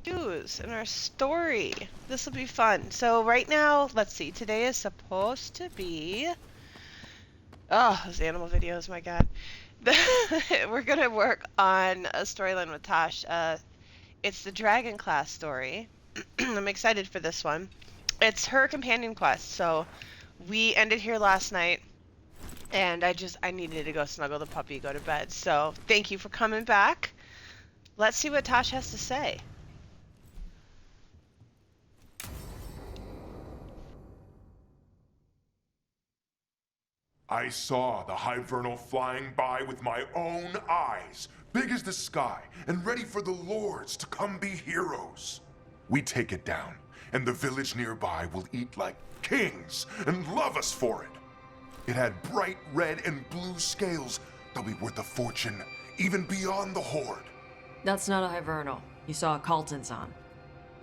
choose in our story. This will be fun. So right now, let's see. Today is supposed to be... Oh, those animal videos, my god. We're going to work on a storyline with Taash. It's the Dragon class story. I'm excited for this one. It's her companion quest, so we ended here last night, and I needed to go snuggle the puppy, go to bed. So thank you for coming back. Let's see what Taash has to say. I saw the Hivernal flying by with my own eyes, big as the sky, and ready for the lords to come be heroes. We take it down, and the village nearby will eat like kings and love us for it. It had bright red and blue scales. They'll be worth a fortune, even beyond the Horde. That's not a Hivernal. You saw a Calton's on.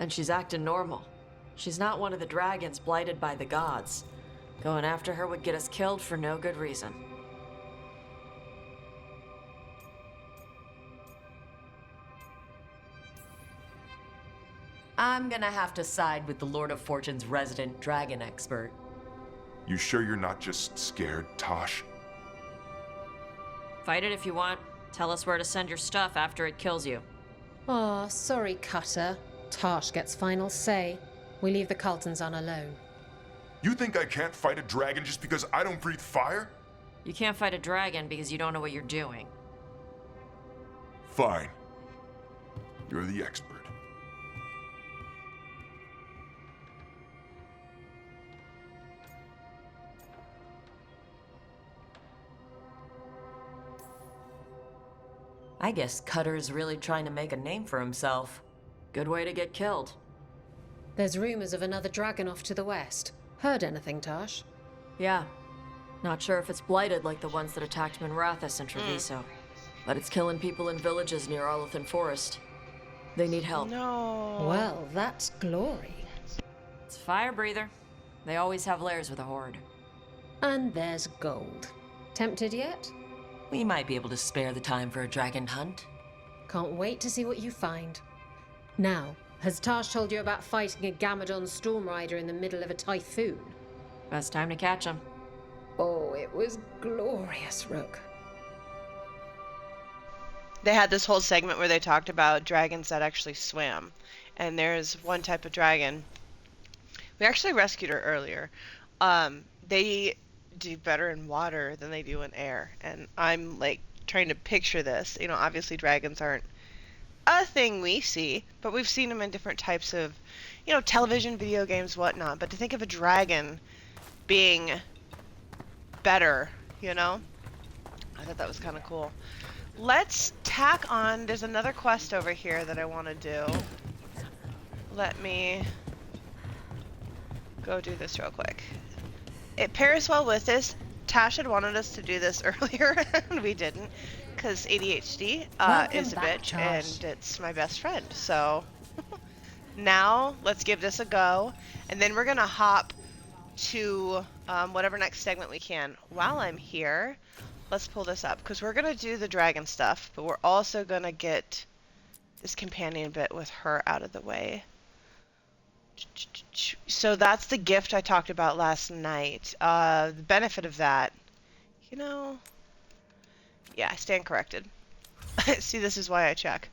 And she's acting normal. She's not one of the dragons blighted by the gods. Going after her would get us killed for no good reason. I'm gonna have to side with the Lord of Fortune's resident dragon expert. You sure you're not just scared, Taash? Fight it if you want. Tell us where to send your stuff after it kills you. Aw, sorry, Cutter. Taash gets final say. We leave the Caltons on alone. You think I can't fight a dragon just because I don't breathe fire? You can't fight a dragon because you don't know what you're doing. Fine. You're the expert. I guess Cutter's really trying to make a name for himself. Good way to get killed. There's rumors of another dragon off to the west. Heard anything, Taash? Yeah. Not sure if it's blighted like the ones that attacked Minrathous and Treviso. But it's killing people in villages near Arlethan Forest. They need help. No. Well, that's glory. It's fire breather. They always have lairs with a horde. And there's gold. Tempted yet? We might be able to spare the time for a dragon hunt. Can't wait to see what you find. Now, has Taash told you about fighting a Gamadon Stormrider in the middle of a typhoon? Best time to catch him. Oh, it was glorious, Rook. They had this whole segment where they talked about dragons that actually swam. And there's one type of dragon. We actually rescued her earlier. They do better in water than they do in air. And I'm like trying to picture this. You know, obviously dragons aren't a thing we see, but we've seen them in different types of, you know, television, video games, whatnot. But to think of a dragon being better, you know, I thought that was kind of cool. Let's tack on. There's another quest over here that I want to do. Let me go do this real quick. It pairs well with this. Taash had wanted us to do this earlier, and we didn't, because ADHD is a bitch, and it's my best friend. So now let's give this a go, and then we're gonna hop to whatever next segment we can. While I'm here, let's pull this up, because we're gonna do the dragon stuff, but we're also gonna get this companion bit with her out of the way. So that's the gift I talked about last night. The benefit of that, you know, yeah, I stand corrected. See, this is why I check.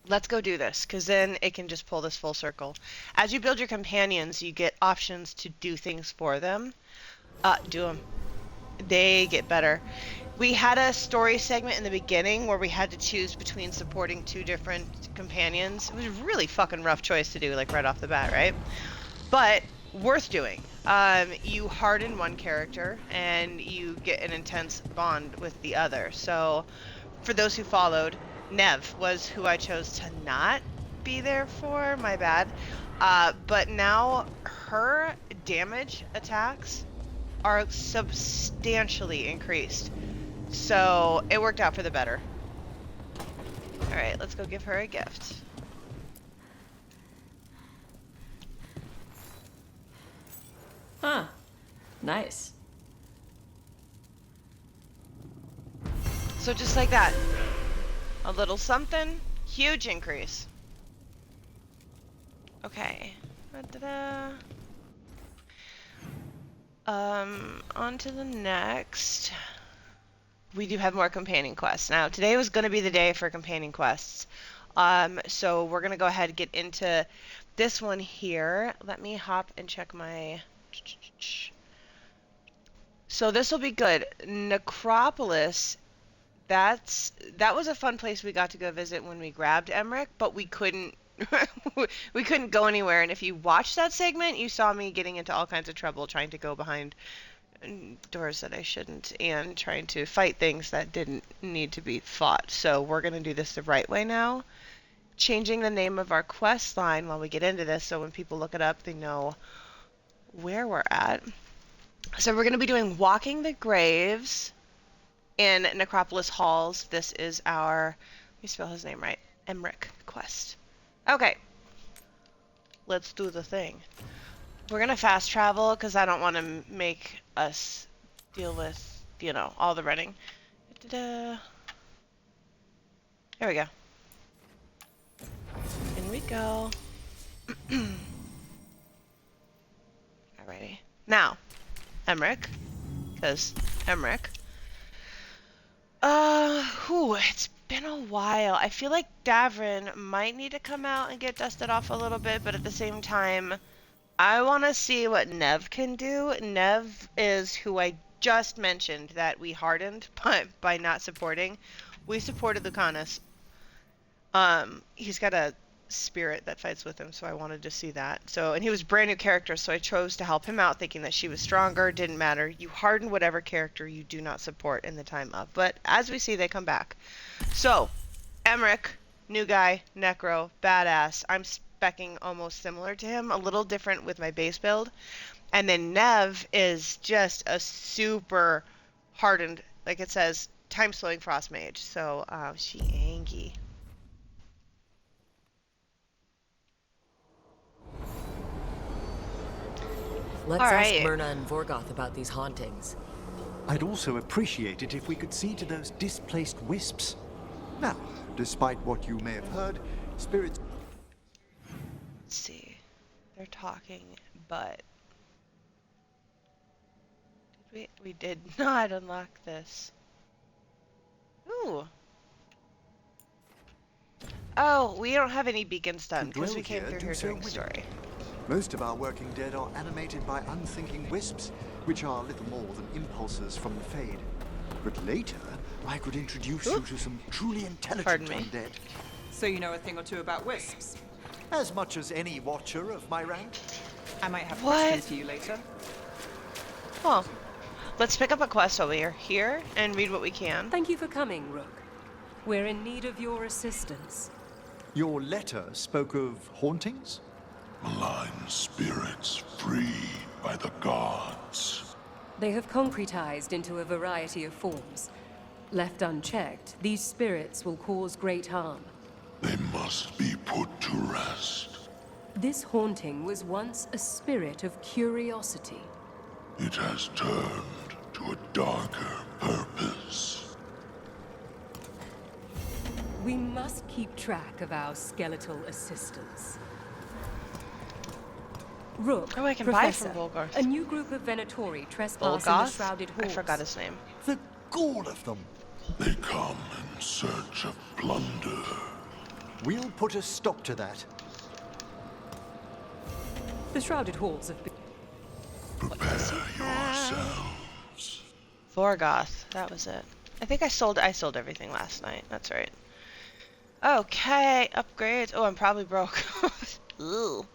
Let's go do this, because then it can just pull this full circle. As you build your companions, you get options to do things for them. Do them. They get better. We had a story segment in the beginning where we had to choose between supporting two different companions. It was a really fucking rough choice to do, like right off the bat, right? But worth doing. You harden one character and you get an intense bond with the other. So for those who followed, Nev was who I chose to not be there for, my bad. But now her damage attacks are substantially increased. So it worked out for the better. Alright, let's go give her a gift. Huh. Nice. So just like that. A little something, huge increase. Okay. Da-da-da. On to the next. We do have more companion quests. Now, today was going to be the day for companion quests. So we're going to go ahead and get into this one here. Let me hop and check my... So this will be good. Necropolis, that was a fun place we got to go visit when we grabbed Emmerich, but we couldn't we couldn't go anywhere. And if you watched that segment, you saw me getting into all kinds of trouble trying to go behind doors that I shouldn't and trying to fight things that didn't need to be fought. So we're going to do this the right way now. Changing the name of our quest line while we get into this so when people look it up, they know where we're at. So we're going to be doing Walking the Graves in Necropolis Halls. This is our, let me spell his name right, Emmerich quest. Okay. Let's do the thing. We're going to fast travel because I don't want to make us deal with, you know, all the running. Da-da. There we go. In we go. Alrighty. Now, Emmerich. Because Emmerich. It's been a while. I feel like Davrin might need to come out and get dusted off a little bit, but at the same time, I want to see what Nev can do. Nev is who I just mentioned that we hardened by not supporting. We supported Lucanus. He's got a spirit that fights with him, so I wanted to see that. So, and he was a brand new character, so I chose to help him out, thinking that she was stronger. Didn't matter. You harden whatever character you do not support in the time up. But as we see, they come back. So, Emmerich, new guy, Necro, badass. I'm specking almost similar to him, a little different with my base build. And then Nev is just a super hardened, like it says, time slowing frost mage. So, she Angie. Let's All ask right. Myrna and Vorgoth about these hauntings. I'd also appreciate it if we could see to those displaced wisps. Now, despite what you may have heard, spirits... Let's see. They're talking, but... We did not unlock this. Ooh. Oh, we don't have any beacons done because we came through here during the story. Most of our working dead are animated by unthinking wisps, which are little more than impulses from the Fade. But later, I could introduce you to some truly intelligent undead. So you know a thing or two about wisps? As much as any watcher of my rank. I might have What? questions for you later. Well, let's pick up a quest over here and read what we can. Thank you for coming, Rook. We're in need of your assistance. Your letter spoke of hauntings? Malign spirits freed by the gods. They have concretized into a variety of forms. Left unchecked, these spirits will cause great harm. They must be put to rest. This haunting was once a spirit of curiosity. It has turned to a darker purpose. We must keep track of our skeletal assistants. Rook, Oh, I can Professor, buy from Veilguard. a new group of Venatori trespass in the Veilguard? Shrouded I Halls. forgot his name. The gall of them! They come in search of plunder. We'll put a stop to that. The Shrouded Halls have been... Prepare yourselves. Vorgoth, that was it. I think I sold everything last night. That's right. Okay, upgrades. Oh, I'm probably broke. Ooh.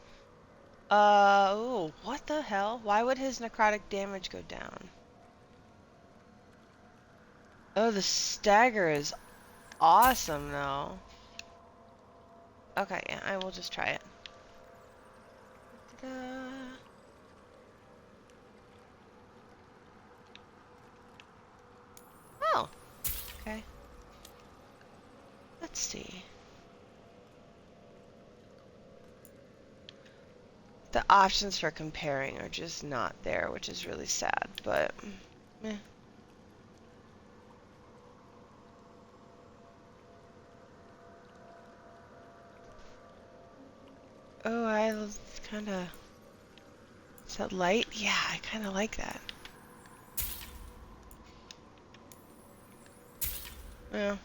Ooh, what the hell? Why would his necrotic damage go down? Oh, the stagger is awesome, though. Okay, yeah, I will just try it. Ta-da. Oh, okay. Let's see. The options for comparing are just not there, which is really sad, but meh. Oh, I kind of... Is that light? Yeah, I kind of like that. Yeah.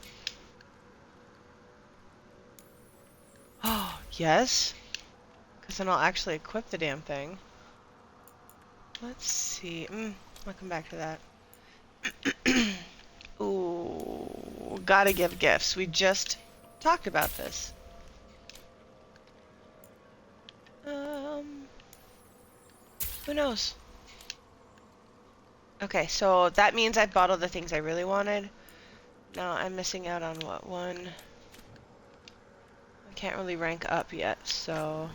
Oh, yes? Because then I'll actually equip the damn thing. Let's see. I'll come back to that. Ooh, gotta give gifts. We just talked about this. Who knows? Okay, so that means I've bought all the things I really wanted. Now I'm missing out on what one? I can't really rank up yet, so...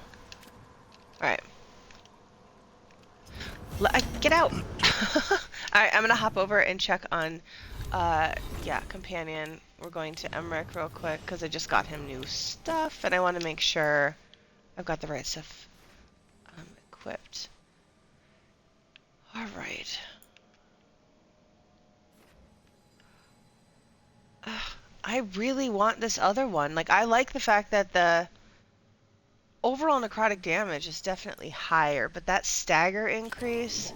Alright. Get out! Alright, I'm gonna hop over and check on, yeah, Companion. We're going to Emmerich real quick, because I just got him new stuff, and I want to make sure I've got the right stuff equipped. Alright. I really want this other one. Like, I like the fact that the overall necrotic damage is definitely higher, but that stagger increase,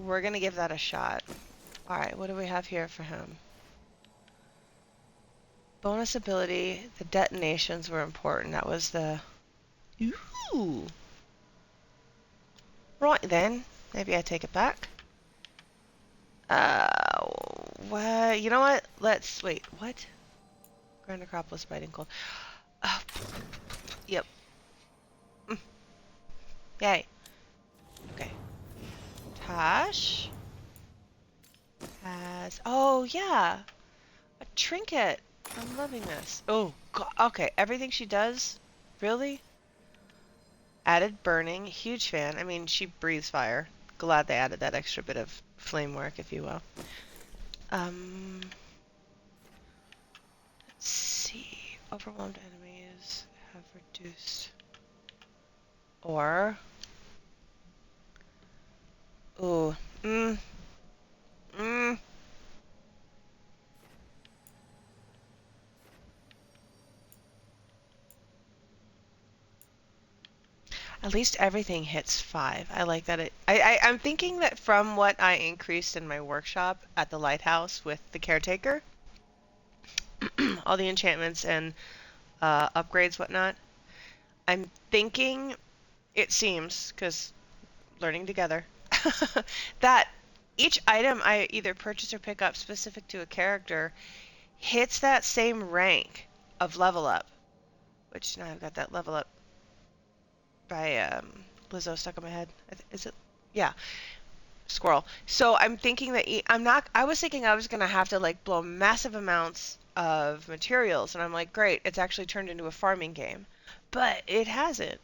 we're gonna give that a shot. Alright, what do we have here for him? Bonus ability, the detonations were important. That was the... Ooh! Right then, maybe I take it back. Well, you know what? Let's... Wait, what? Grand Necropolis Biting Cold. Yep. Yay. Okay. Taash has... Oh, yeah! A trinket! I'm loving this. Oh, God. Okay, everything she does? Really? Added burning. Huge fan. I mean, she breathes fire. Glad they added that extra bit of flame work, if you will. Let's see. Overwhelmed enemies have reduced. Or... Ooh. At least everything hits 5. I like that. I'm thinking that from what I increased in my workshop at the lighthouse with the caretaker, all the enchantments and upgrades, whatnot, I'm thinking, it seems, because learning together, that each item I either purchase or pick up specific to a character hits that same rank of level up, which now I've got that level up by Lizzo stuck in my head. Is it? Yeah, squirrel. So I'm thinking that I was thinking I was gonna have to like blow massive amounts of materials, and I'm like, great, it's actually turned into a farming game, but it hasn't.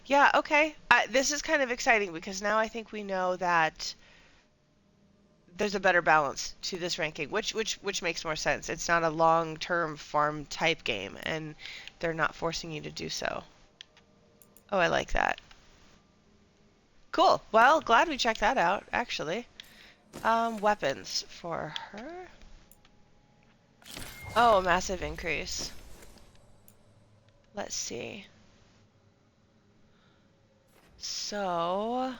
Yeah, okay. This is kind of exciting because now I think we know that there's a better balance to this ranking, which makes more sense. It's not a long-term farm type game, and they're not forcing you to do so. Oh, I like that. Cool. Well, glad we checked that out, actually. Weapons for her. Oh, massive increase. Let's see. So...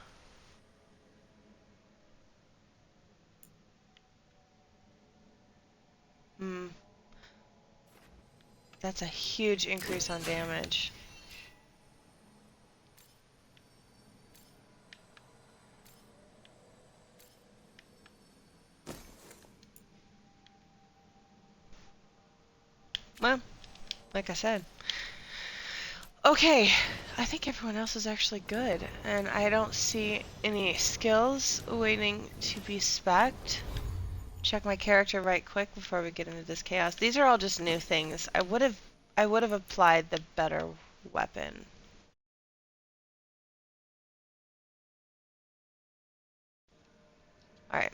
That's a huge increase on damage. Well, like I said. Okay, I think everyone else is actually good, and I don't see any skills waiting to be spec'd. Check my character right quick before we get into this chaos. These are all just new things. I would have applied the better weapon. Alright.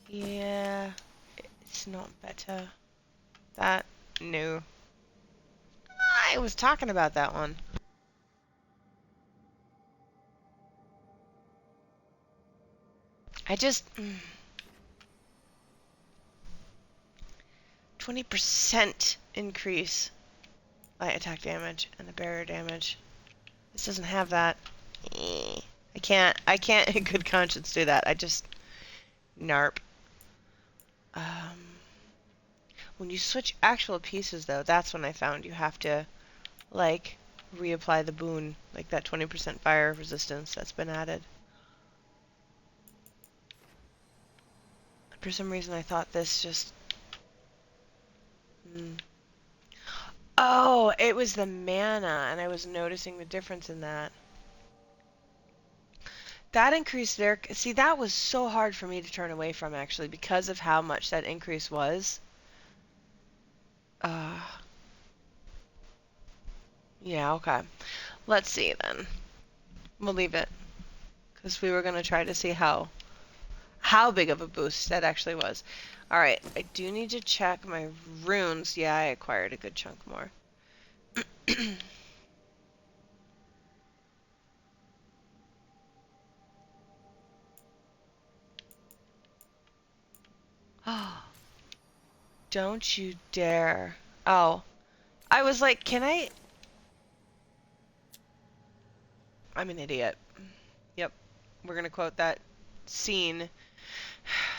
Yeah, it's not better. That, no. I was talking about that one. I just... 20% increase. light attack damage and the barrier damage. This doesn't have that. I can't in good conscience do that. I just, narp. When you switch actual pieces though, that's when I found you have to, like, reapply the boon, like that 20% fire resistance that's been added. For some reason I thought this just... Oh, it was the mana, and I was noticing the difference in that. That increased their... See, that was so hard for me to turn away from, actually, because of how much that increase was. Yeah, okay. Let's see, then. We'll leave it. Because we were going to try to see how big of a boost that actually was. Alright, I do need to check my runes. Yeah, I acquired a good chunk more. Oh, don't you dare. Oh, I was like, can I... I'm an idiot. Yep, we're going to quote that scene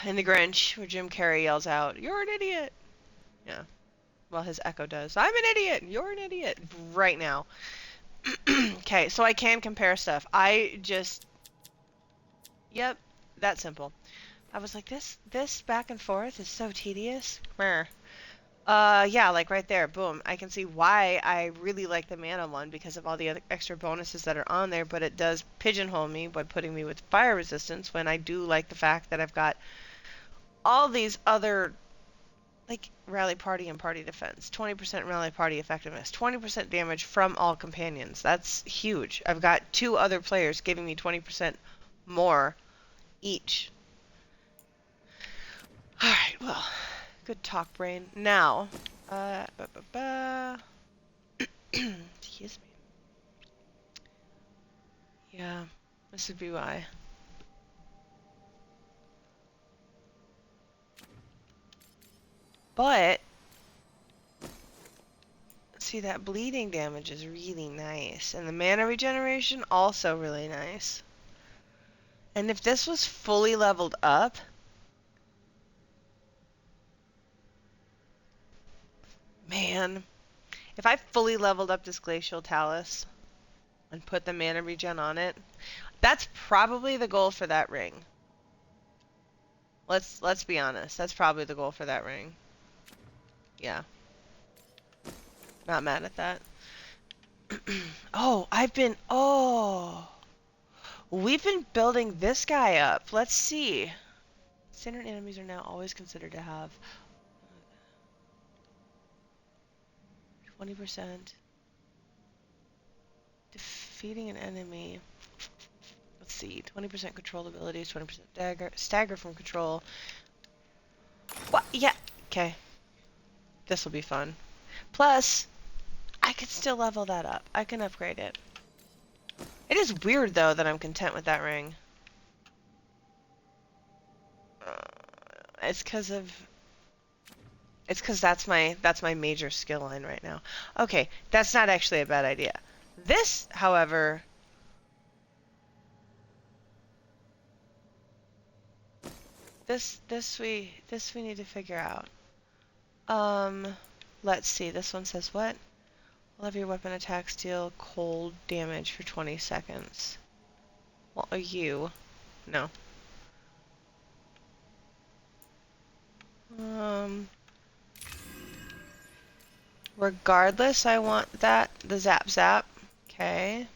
in The Grinch where Jim Carrey yells out, "You're an idiot!" Yeah, well, his echo does. "I'm an idiot! You're an idiot!" Right now. Okay, so I can compare stuff. I just... Yep, that simple. I was like, this back and forth is so tedious. Meh. Yeah, like right there, boom. I can see why I really like the mana one because of all the other extra bonuses that are on there, but it does pigeonhole me by putting me with fire resistance when I do like the fact that I've got all these other, like, rally party and party defense, 20% rally party effectiveness, 20% damage from all companions. That's huge. I've got 2 other players giving me 20% more each. Alright, well, good talk, brain. Now, excuse me. Yeah, this would be why. But, see, that bleeding damage is really nice. And the mana regeneration, also really nice. And if this was fully leveled up, man, if I fully leveled up this Glacial Talus and put the mana regen on it, that's probably the goal for that ring. Let's be honest. That's probably the goal for that ring. Yeah. Not mad at that. Oh, we've been building this guy up. Let's see. Standard enemies are now always considered to have 20%. Defeating an enemy. Let's see. 20% control abilities, 20% stagger from control. What? Yeah. Okay. This will be fun. Plus, I could still level that up. I can upgrade it. It is weird, though, that I'm content with that ring. It's because that's my major skill line right now. Okay, that's not actually a bad idea. This, however, this we need to figure out. Let's see. This one says what? All of your weapon attacks deal cold damage for 20 seconds. What are you? No. Regardless, I want that. The zap zap. Okay.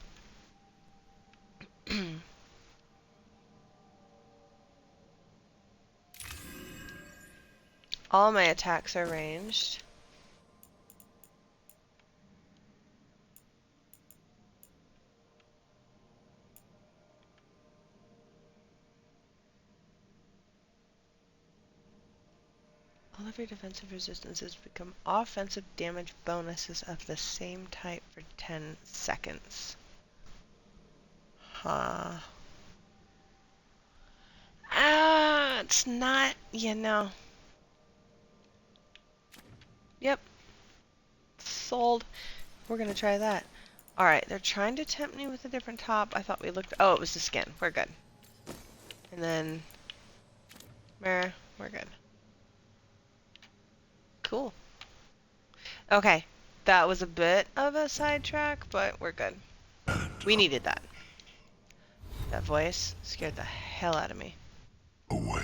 All my attacks are ranged. All of your defensive resistances become offensive damage bonuses of the same type for 10 seconds. Huh. It's not, you know. Yep. Sold. We're gonna try that. Alright, they're trying to tempt me with a different top. I thought we looked... Oh, it was the skin. We're good. And then... Meh, we're good. Cool. Okay. That was a bit of a sidetrack, but we're good. We needed that. That voice scared the hell out of me. Away.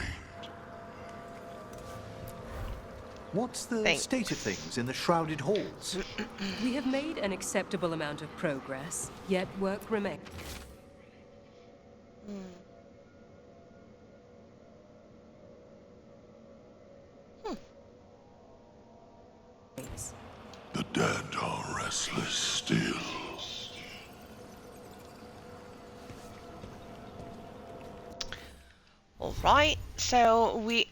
What's the Thanks. state of things in the shrouded halls? We have made an acceptable amount of progress, yet work remains. The dead are restless still. Alright, so we...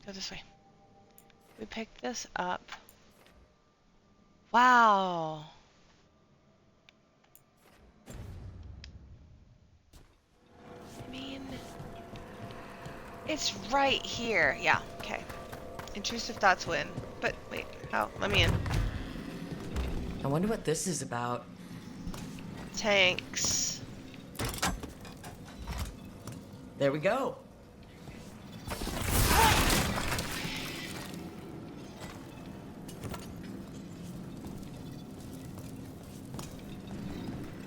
Go this way. We picked this up. Wow. I mean... It's right here. Yeah, okay. Intrusive thoughts win. But, wait, how? Let me in. I wonder what this is about. Tanks. There we go.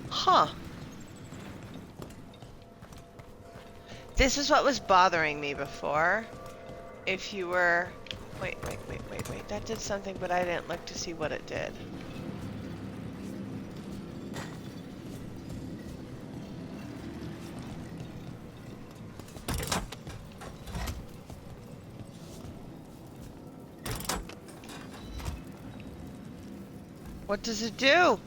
Huh. This is what was bothering me before. If you were... Wait. That did something, but I didn't look to see what it did. What does it do?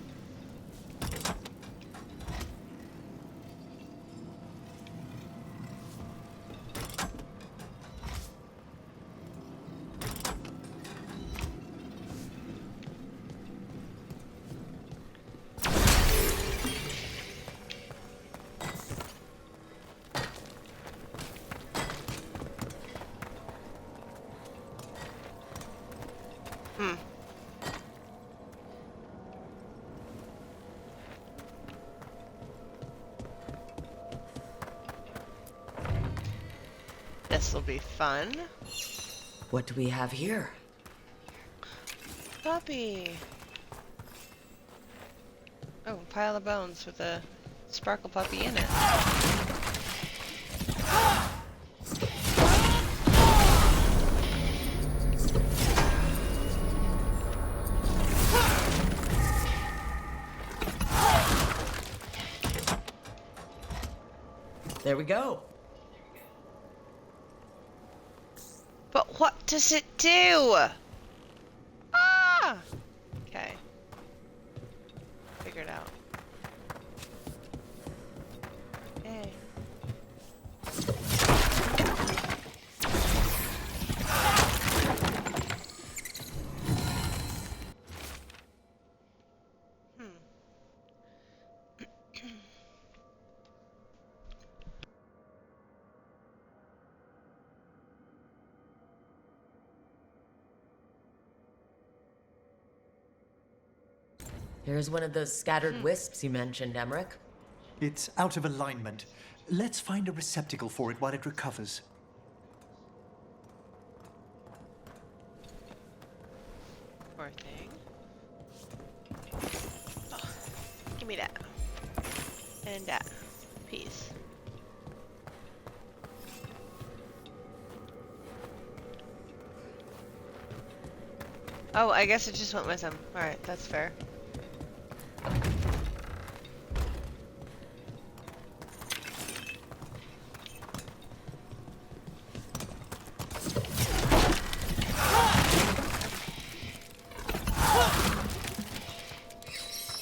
This will be fun. What do we have here? Puppy. Oh, a pile of bones with a sparkle puppy in it. There we go. But what does it do? Ah! Okay. Figured out. Yay. Here's one of those scattered wisps you mentioned, Emmerich. It's out of alignment. Let's find a receptacle for it while it recovers. Poor thing. Oh, give me that. And that. Peace. Oh, I guess it just went with him. Alright, that's fair.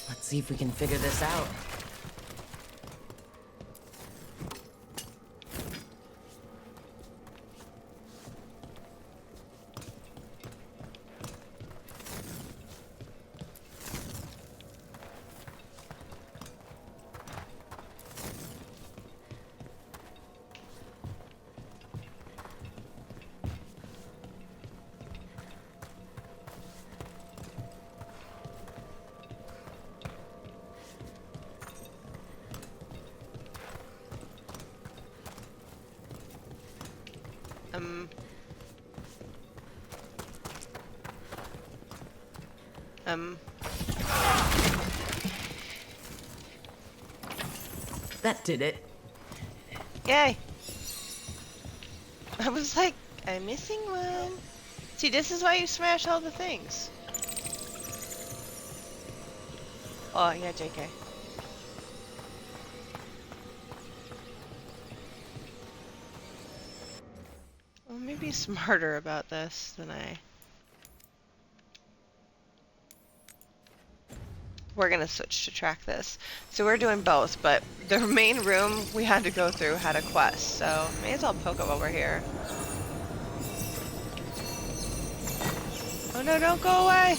Let's see if we can figure this out. Um, That did it. Yay! I was like, I'm missing one. See, this is why you smash all the things. Oh, yeah, JK. Well, maybe smarter about this than I... We're gonna switch to track this. So we're doing both, but the main room we had to go through had a quest, so may as well poke it while we're here. Oh no, don't go away!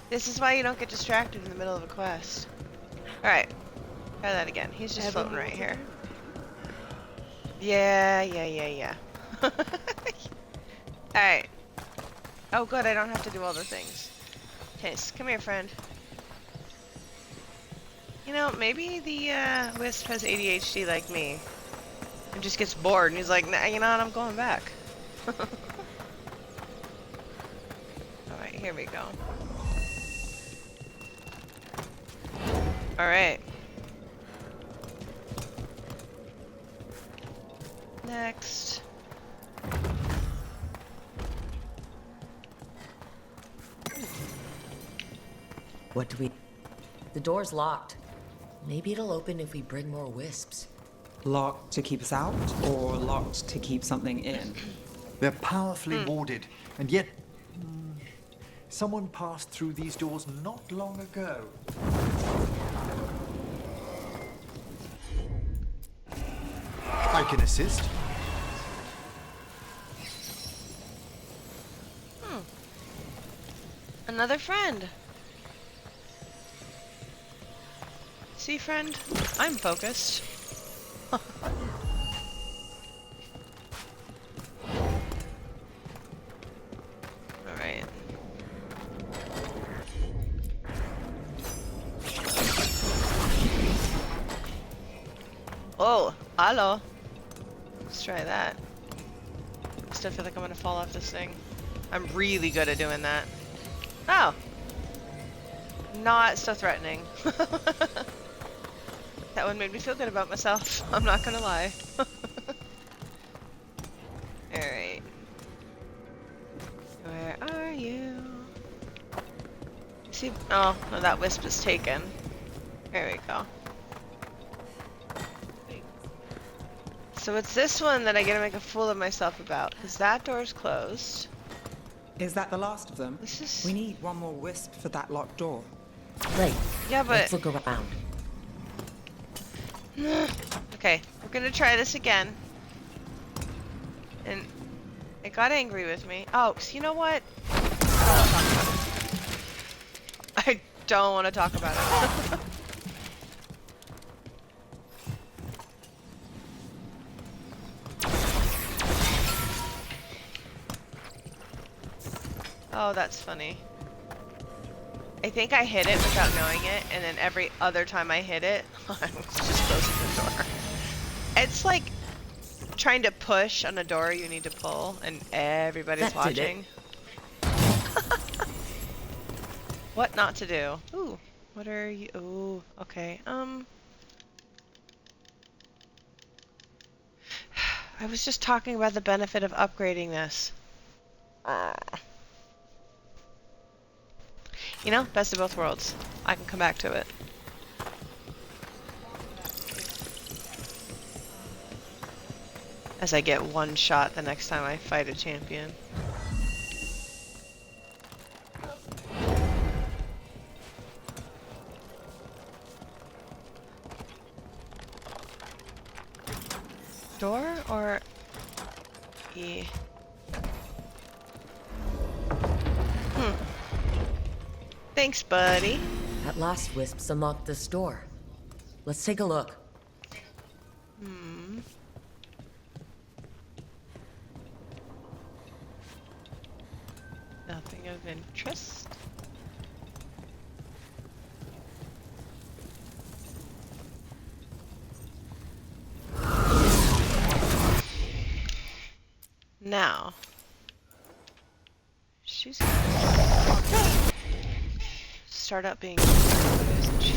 This is why you don't get distracted in the middle of a quest. Alright, try that again. He's just floating right here. Yeah. Alright. Oh good, I don't have to do all the things. Taste, come here, friend. You know, maybe the Wisp has ADHD like me. And just gets bored and he's like, nah, you know what, I'm going back. Alright, here we go. Alright. Next. What do we... The door's locked. Maybe it'll open if we bring more wisps. Locked to keep us out, or locked to keep something in? They're powerfully warded, and yet someone passed through these doors not long ago. I can assist. Another friend. See, friend? I'm focused. Alright. Oh, hello. Let's try that. I still feel like I'm gonna fall off this thing. I'm really good at doing that. Oh. Not so threatening. That one made me feel good about myself. I'm not gonna lie. Alright. Where are you? See? Oh, no, that wisp is taken. There we go. So it's this one that I get to make a fool of myself about, because that door's closed. Is that the last of them? This is... We need one more wisp for that locked door. Right. Yeah, but... Let's look around. Okay, we're gonna try this again. And it got angry with me. Oh, so you know what? I don't want to talk about it. Oh, that's funny. I think I hit it without knowing it, and then every other time I hit it, I was just closing the door. It's like trying to push on a door you need to pull, and everybody's That did it. watching. What not to do? Ooh, what are you? Ooh, okay. I was just talking about the benefit of upgrading this. You know, best of both worlds. I can come back to it. As I get one shot the next time I fight a champion. Door or E? Thanks, buddy. That last wisps unlocked this door. Let's take a look. Nothing of interest. Now, she's gonna start out being isn't she?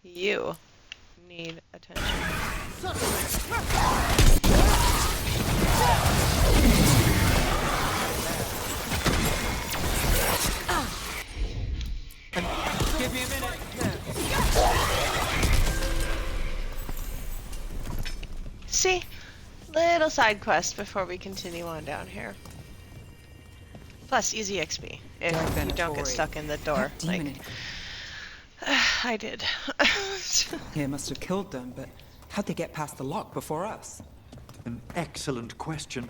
You need attention. Give me a minute. See? Little side quest before we continue on down here. Plus, easy XP if you don't get stuck in the door. That demon Like, I did. here must have killed them, but how'd they get past the lock before us? An excellent question.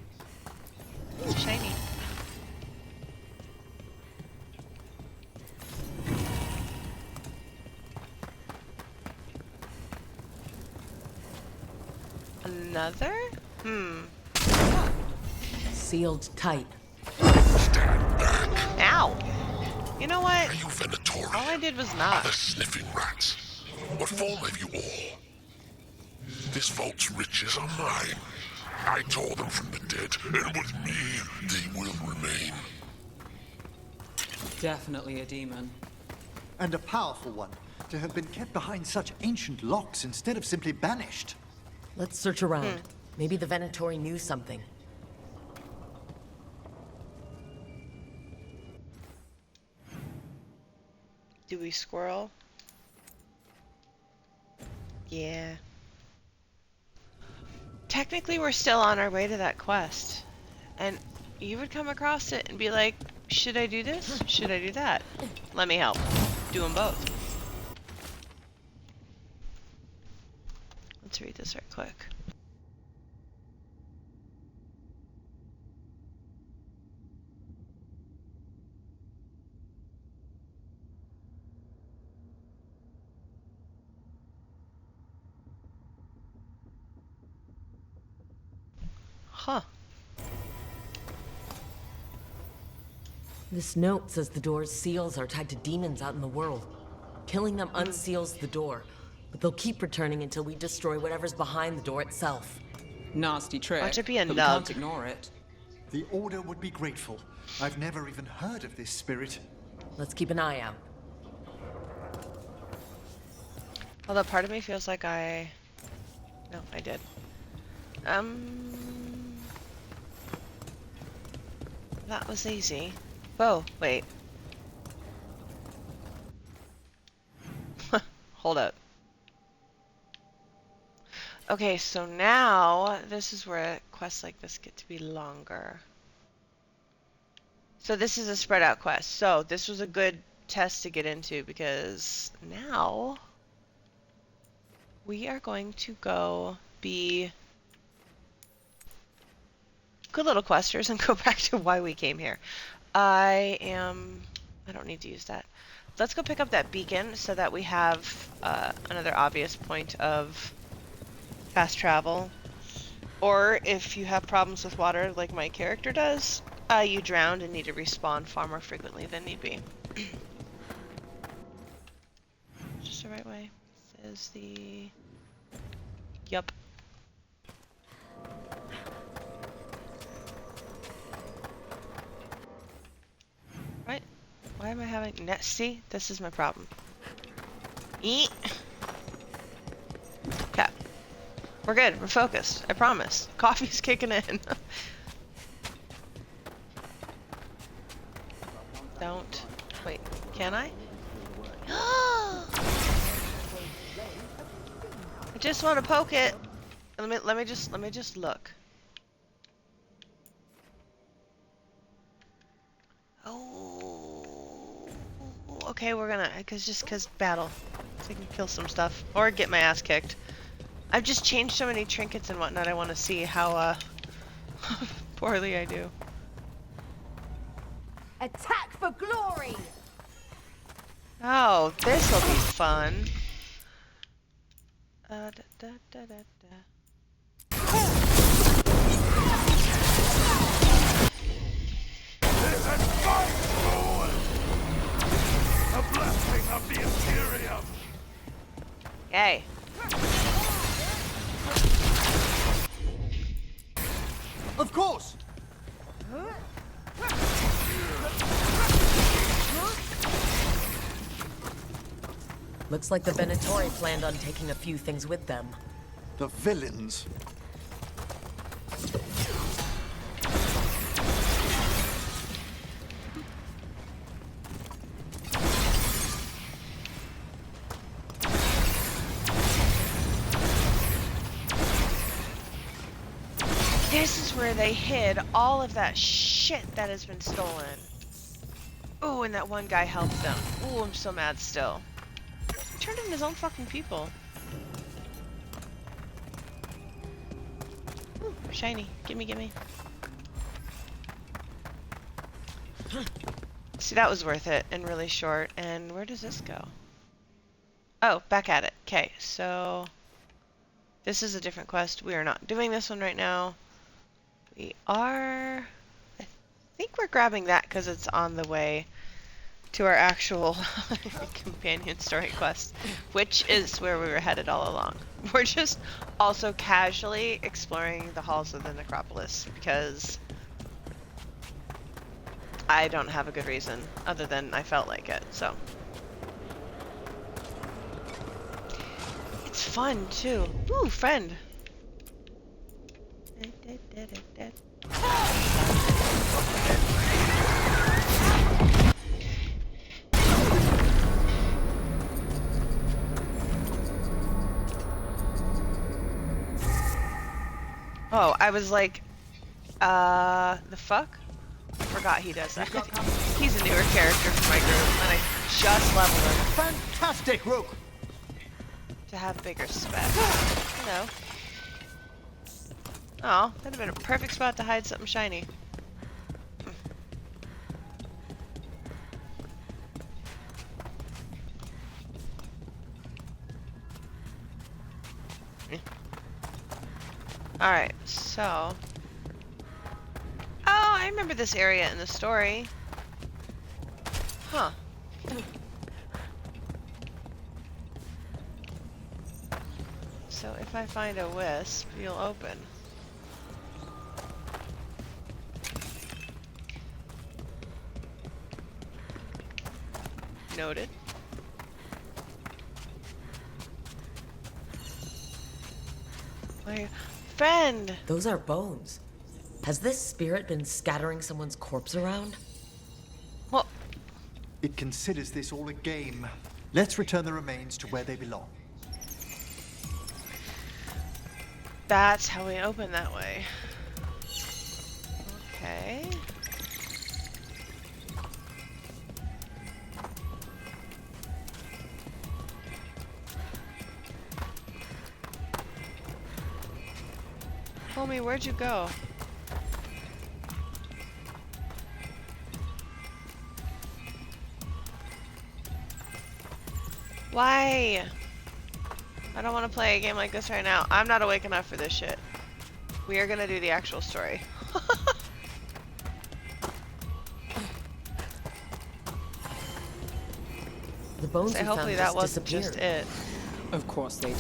It's shiny. Another? Sealed tight. Ow! You know what? Are you Venatorian? All I did was Are not. the sniffing rats? What form have you all? This vault's riches are mine. I tore them from the dead, and with me, they will remain. Definitely a demon. And a powerful one, to have been kept behind such ancient locks instead of simply banished. Let's search around. Maybe the Venatori knew something. Do we squirrel? Yeah. Technically, we're still on our way to that quest. And you would come across it and be like, should I do this? Should I do that? Let me help. Do them both. Let's read this right quick. Huh. This note says the door's seals are tied to demons out in the world. Killing them unseals the door, but they'll keep returning until we destroy whatever's behind the door itself. Nasty trick. Watch it be a but we nug. can't ignore it. The Order would be grateful. I've never even heard of this spirit. Let's keep an eye out. Although part of me feels like I... No, I did. That was easy. Whoa, wait. Hold up. Okay, so now this is where quests like this get to be longer. So this is a spread out quest. So this was a good test to get into because now we are going to go be good little questers and go back to why we came here. I don't need to use that. Let's go pick up that beacon so that we have another obvious point of fast travel. Or if you have problems with water like my character does, you drowned and need to respawn far more frequently than need be. Just the right way. This is the... Yup. Right? Why am I having... See? This is my problem. Eat. Okay. We're good. We're focused. I promise. Coffee's kicking in. Don't. Wait. Can I? I just want to poke it. Let me just look. Oh. Okay, we're gonna cause battle. So I can kill some stuff or get my ass kicked. I've just changed so many trinkets and whatnot. I want to see how poorly I do. Attack for glory! Oh, this'll be fun. Da, da, da, da, da. A blessing of the Imperium! Yay. Of course! Looks like the Venatori planned on taking a few things with them. The villains. This is where they hid all of that shit that has been stolen. Ooh, and that one guy helped them. Ooh, I'm so mad still. He turned in his own fucking people. Ooh, shiny. Gimme, gimme. See, that was worth it and really short. And where does this go? Oh, back at it. Okay, so this is a different quest. We are not doing this one right now. We are... I think we're grabbing that because it's on the way to our actual companion story quest, which is where we were headed all along. We're just also casually exploring the halls of the necropolis because I don't have a good reason other than I felt like it, so. It's fun too. Ooh, friend. Oh, I was like, the fuck? I forgot he does that. He's a newer character for my group, and I just leveled him. Fantastic, Rook! To have bigger spec. Hello. Oh, that'd have been a perfect spot to hide something shiny. Alright, so... Oh, I remember this area in the story. Huh. So if I find a wisp, you'll open. Noted. My friend! Those are bones. Has this spirit been scattering someone's corpse around? Well, It considers this all a game. Let's return the remains to where they belong. that's how we open that way. Okay. Homie, where'd you go? Why? I don't want to play a game like this right now. I'm not awake enough for this shit. We are gonna do the actual story. The bones So you hopefully found that just wasn't disappeared. just it. Of course they did.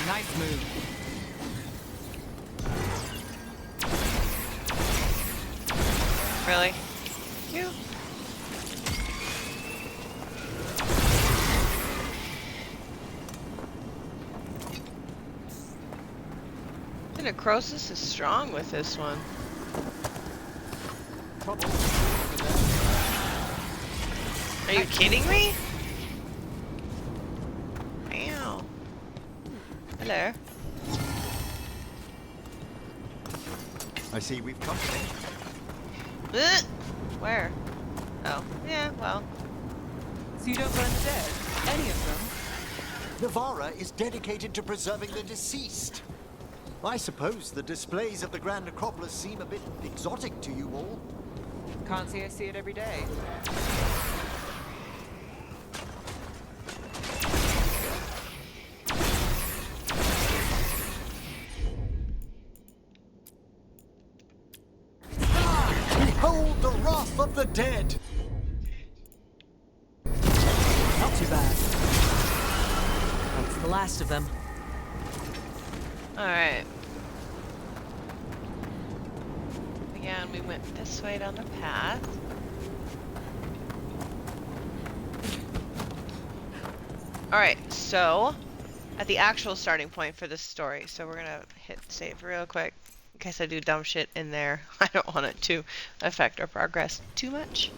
Nice move. Really? You? The necrosis is strong with this one. Are you kidding me? Ow. Hello. I see we've company. Ugh. Where? Oh, yeah, well. So you don't burn the dead? Any of them? Navarra is dedicated to preserving the deceased. I suppose the displays of the Grand Necropolis seem a bit exotic to you all. Can't say I see it every day. Behold the wrath of the dead! last of them. Alright. Again, we went this way down the path. Alright, so at the actual starting point for this story, so we're gonna hit save real quick in case I do dumb shit in there. I don't want it to affect our progress too much.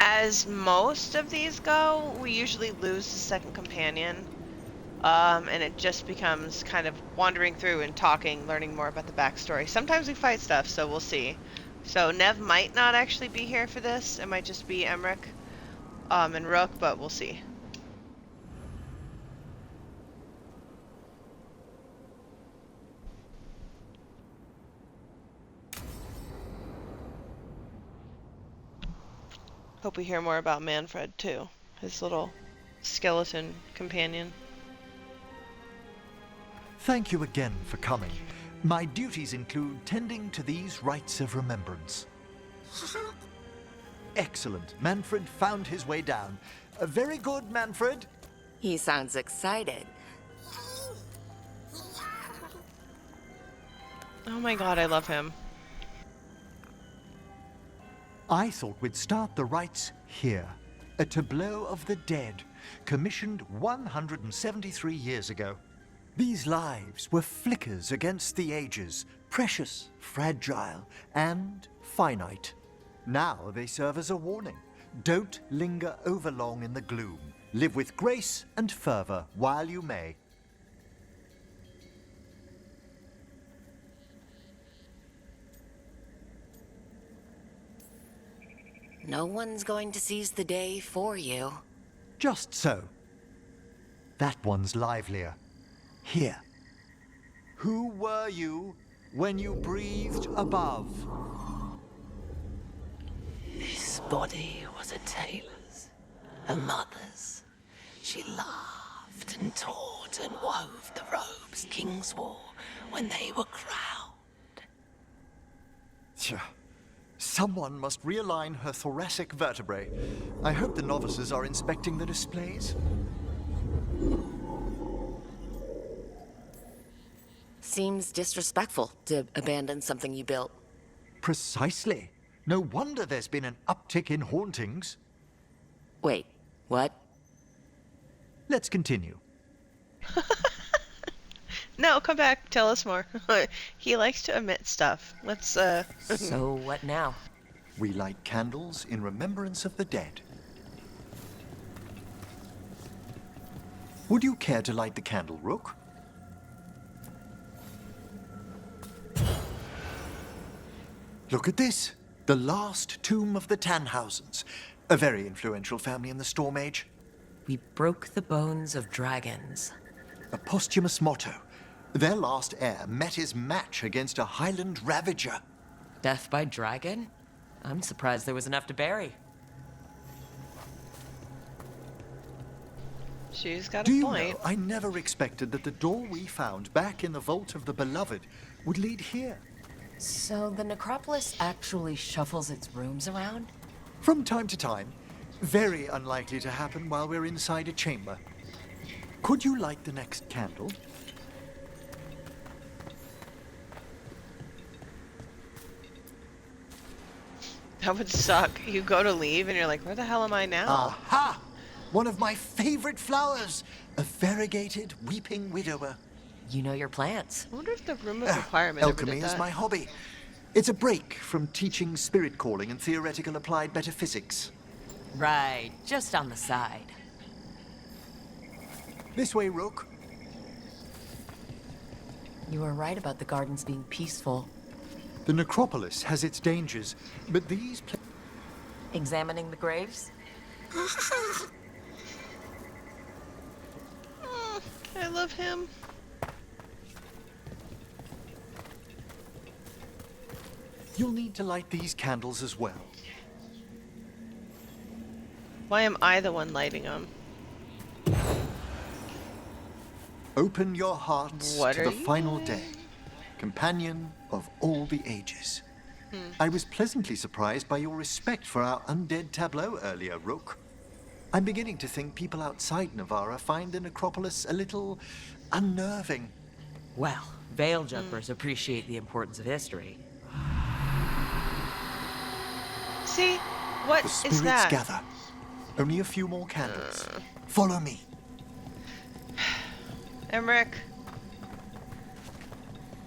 As most of these go, we usually lose the second companion, and it just becomes kind of wandering through and talking, learning more about the backstory. Sometimes we fight stuff, so we'll see. So Nev might not actually be here for this. It might just be Emmerich and Rook, but we'll see. Hope we hear more about Manfred too, his little skeleton companion. Thank you again for coming. My duties include tending to these rites of remembrance. Excellent. Manfred found his way down. Very good, Manfred. He sounds excited. Oh my god, I love him. I thought we'd start the rites here. A tableau of the dead, commissioned 173 years ago. These lives were flickers against the ages, precious, fragile, and finite. Now they serve as a warning. Don't linger overlong in the gloom. Live with grace and fervor while you may. No one's going to seize the day for you. Just so. That one's livelier. Here. Who were you when you breathed above? This body was a tailor's, a mother's. She laughed and taught and wove the robes kings wore when they were crowned. Tja. Someone must realign her thoracic vertebrae. I hope the novices are inspecting the displays. Seems disrespectful to abandon something you built. Precisely. No wonder there's been an uptick in hauntings. Wait, what? Let's continue. No, come back. Tell us more. He likes to omit stuff. Let's, So what now? We light candles in remembrance of the dead. Would you care to light the candle, Rook? Look at this. The last tomb of the Tannhausens. A very influential family in the Storm Age. We broke the bones of dragons. A posthumous motto. Their last heir met his match against a Highland Ravager. Death by dragon? I'm surprised there was enough to bury. She's got Do a you point. know, I never expected that the door we found back in the Vault of the Beloved would lead here. So the necropolis actually shuffles its rooms around? From time to time. Very unlikely to happen while we're inside a chamber. Could you light the next candle? That would suck. You go to leave and you're like, where the hell am I now? Aha! One of my favorite flowers! A variegated weeping widower. You know your plants. I wonder if the room of requirement ever Alchemy did is that. my hobby. It's a break from teaching spirit calling and theoretical applied metaphysics. Right, just on the side. This way, Rook. You were right about the gardens being peaceful. The necropolis has its dangers, but these Examining the graves? I love him. You'll need to light these candles as well. Why am I the one lighting them? Open your hearts What to are the you final doing? day, companion of all the ages. I was pleasantly surprised by your respect for our undead tableau earlier, Rook. I'm beginning to think people outside Navarra find the necropolis a little unnerving. Well, veil jumpers appreciate the importance of history. See? What The is spirits that? gather. Only a few more candles. Follow me. Emmerich.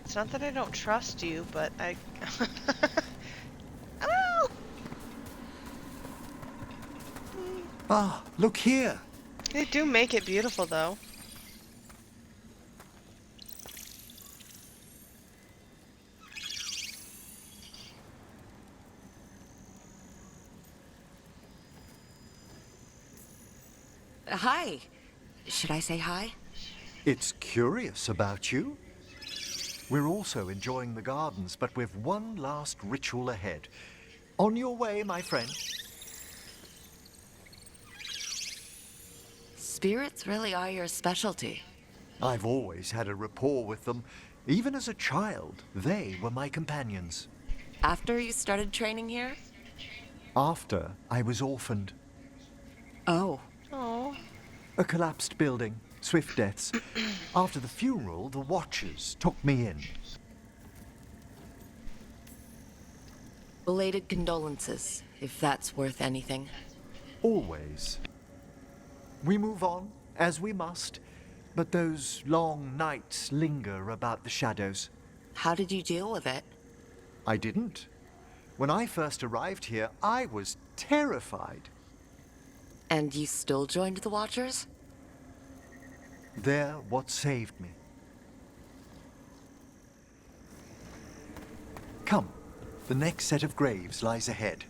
It's not that I don't trust you, but I... Oh! Ah, look here. They do make it beautiful, though. Hi. Should I say hi? It's curious about you. We're also enjoying the gardens, but with one last ritual ahead. On your way, my friend. Spirits really are your specialty. I've always had a rapport with them. Even as a child, they were my companions. After you started training here? After I was orphaned. Oh. Oh. A collapsed building, swift deaths. After the funeral, the Watchers took me in. Belated condolences, if that's worth anything. Always. We move on, as we must, but those long nights linger about the shadows. How did you deal with it? I didn't. When I first arrived here, I was terrified. And you still joined the Watchers? They're what saved me. Come, the next set of graves lies ahead.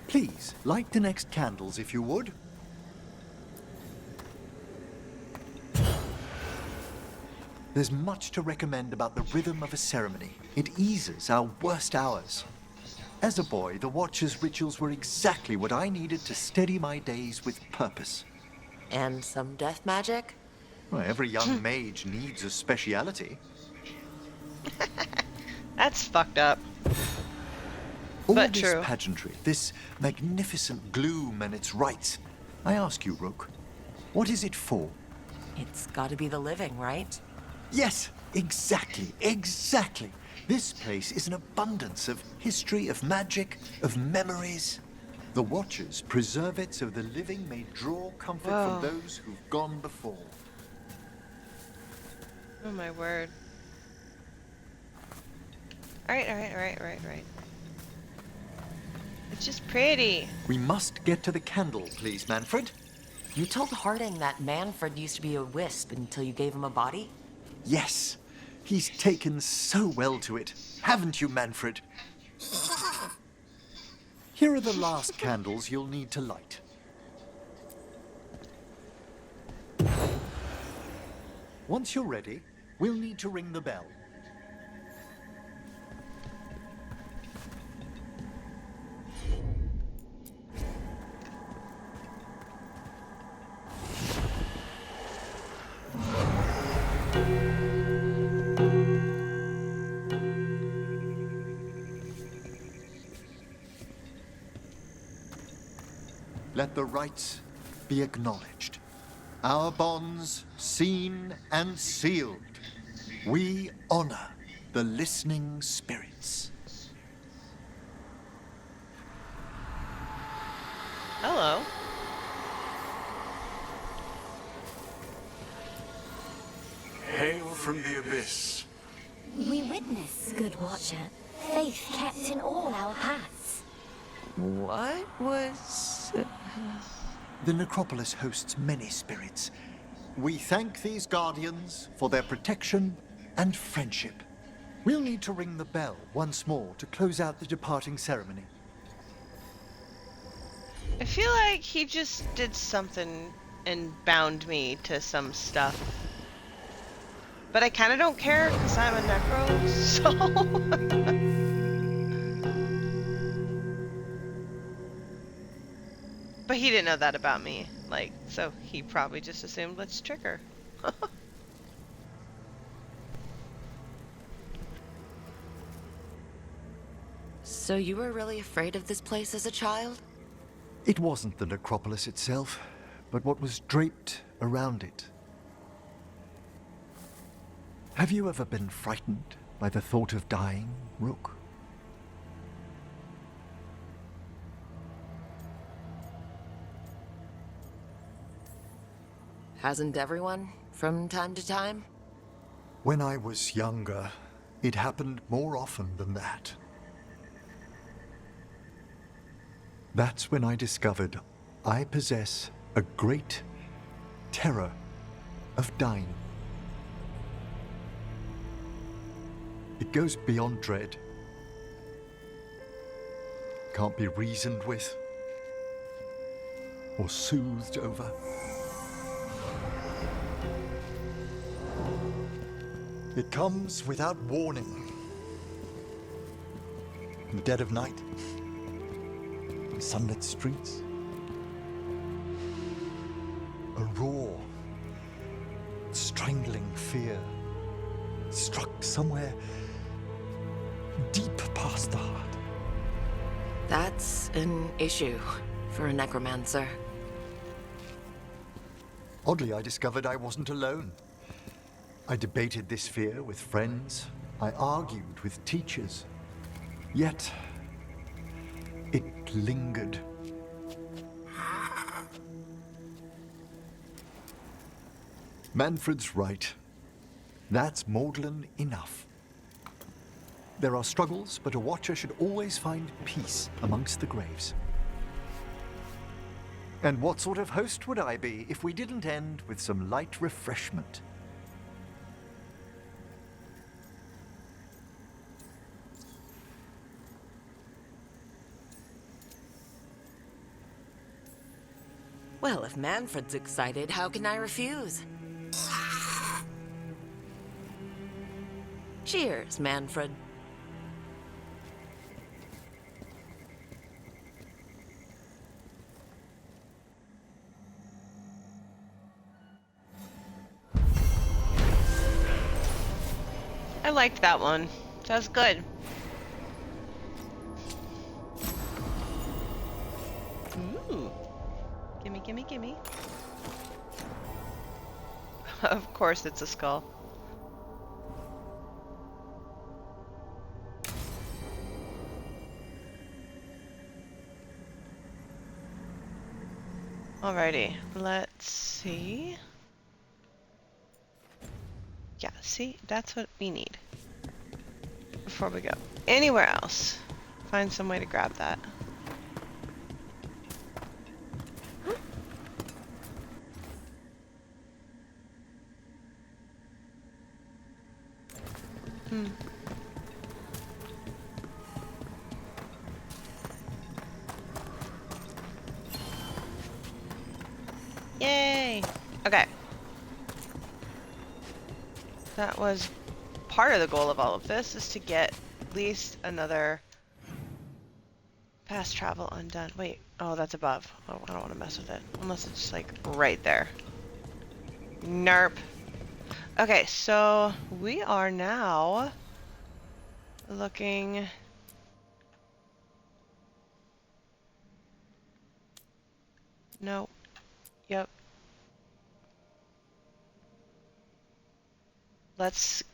Please, light the next candles if you would. There's much to recommend about the rhythm of a ceremony. It eases our worst hours. As a boy, the Watcher's rituals were exactly what I needed to steady my days with purpose. And some death magic? Well, every young mage needs a speciality. That's fucked up. All But this true. pageantry, this magnificent gloom and its rites. I ask you, Rook, what is it for? It's gotta be the living, right? Yes, exactly, exactly. This place is an abundance of history, of magic, of memories. The Watchers preserve it so the living may draw comfort Whoa. from those who've gone before. Oh my word. Alright. It's just pretty. We must get to the candle, please, Manfred. You told Harding that Manfred used to be a wisp until you gave him a body? Yes, he's taken so well to it. Haven't you, Manfred? Here are the last candles you'll need to light. Once you're ready, we'll need to ring the bell. Let the rites be acknowledged. Our bonds seen and sealed. We honor the listening spirits. Hello. Hail from the abyss. We witness, good Watcher, faith kept in all our paths. What was... The necropolis hosts many spirits. We thank these guardians for their protection and friendship. We'll need to ring the bell once more to close out the departing ceremony. I feel like he just did something and bound me to some stuff. But I kind of don't care because I'm a necro, so... But he didn't know that about me, like, so he probably just assumed, let's trick her. So you were really afraid of this place as a child? It wasn't the necropolis itself, but what was draped around it. Have you ever been frightened by the thought of dying, Rook? Hasn't everyone, from time to time? When I was younger, it happened more often than that. That's when I discovered I possess a great terror of dying. It goes beyond dread. Can't be reasoned with or soothed over. It comes without warning. In the dead of night, in sunlit streets, a raw, strangling fear struck somewhere deep past the heart. That's an issue for a necromancer. Oddly, I discovered I wasn't alone. I debated this fear with friends. I argued with teachers. Yet, it lingered. Manfred's right. That's maudlin enough. There are struggles, but a watcher should always find peace amongst the graves. And what sort of host would I be if we didn't end with some light refreshment? Well, if Manfred's excited, how can I refuse? Cheers, Manfred. I liked that one. That was good. Ooh. Gimme, gimme, gimme. Of course it's a skull. Alrighty, let's see. Yeah, see, that's what we need before we go anywhere else. Find some way to grab that. Yay! Okay. That was part of the goal of all of this, is to get at least another fast travel undone. Wait, oh, that's above. Oh, I don't want to mess with it. Unless it's like right there. Nerp. Okay, so we are now looking... No. Yep. Let's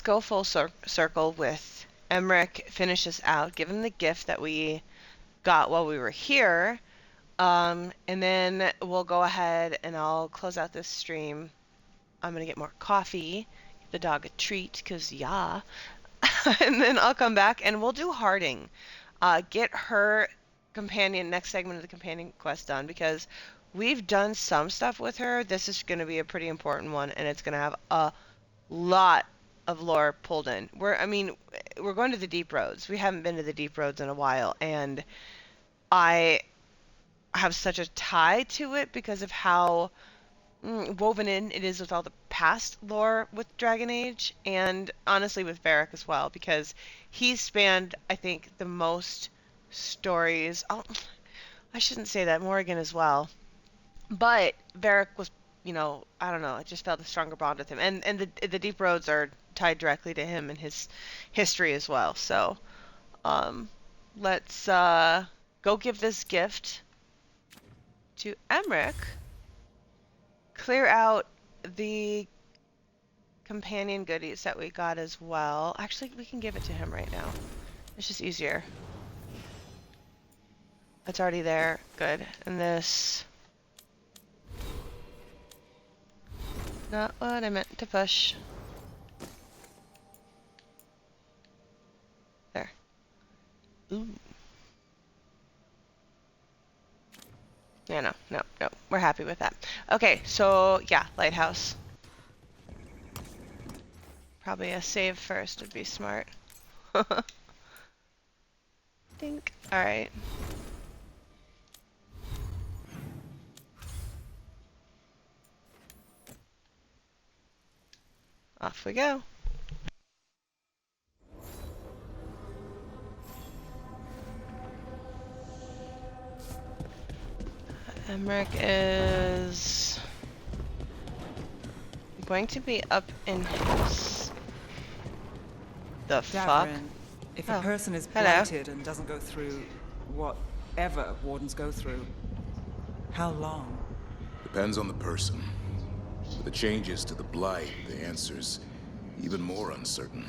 go full circle with Emmerich. Finish this out. Give him the gift that we got while we were here. And then we'll go ahead and I'll close out this stream. I'm going to get more coffee. Give the dog a treat, because yeah. And then I'll come back and we'll do Harding. Get her companion, next segment of the companion quest done, because we've done some stuff with her. This is going to be a pretty important one, and it's going to have a lot of lore pulled in. We're going to the Deep Roads. We haven't been to the Deep Roads in a while, and I have such a tie to it because of how woven in it is with all the past lore with Dragon Age, and honestly with Varric as well, because he's spanned, I think, the most stories. Oh, I shouldn't say that. Morrigan as well. But Varric was, I don't know, I just felt a stronger bond with him. And the Deep Roads are tied directly to him and his history as well. So Let's go give this gift to Emmerich. Clear out the companion goodies that we got as well. Actually, we can give it to him right now. It's just easier. It's already there. Good. And this... Not what I meant to push. There. Ooh. Yeah, no. We're happy with that. Okay, so yeah, lighthouse. Probably a save first would be smart. Think. Alright. Off we go. Emmerich is going to be up in his... The fuck? Davrin, if a person is hello. blighted and doesn't go through whatever wardens go through, how long? Depends on the person. With the changes to the blight, the answer's even more uncertain.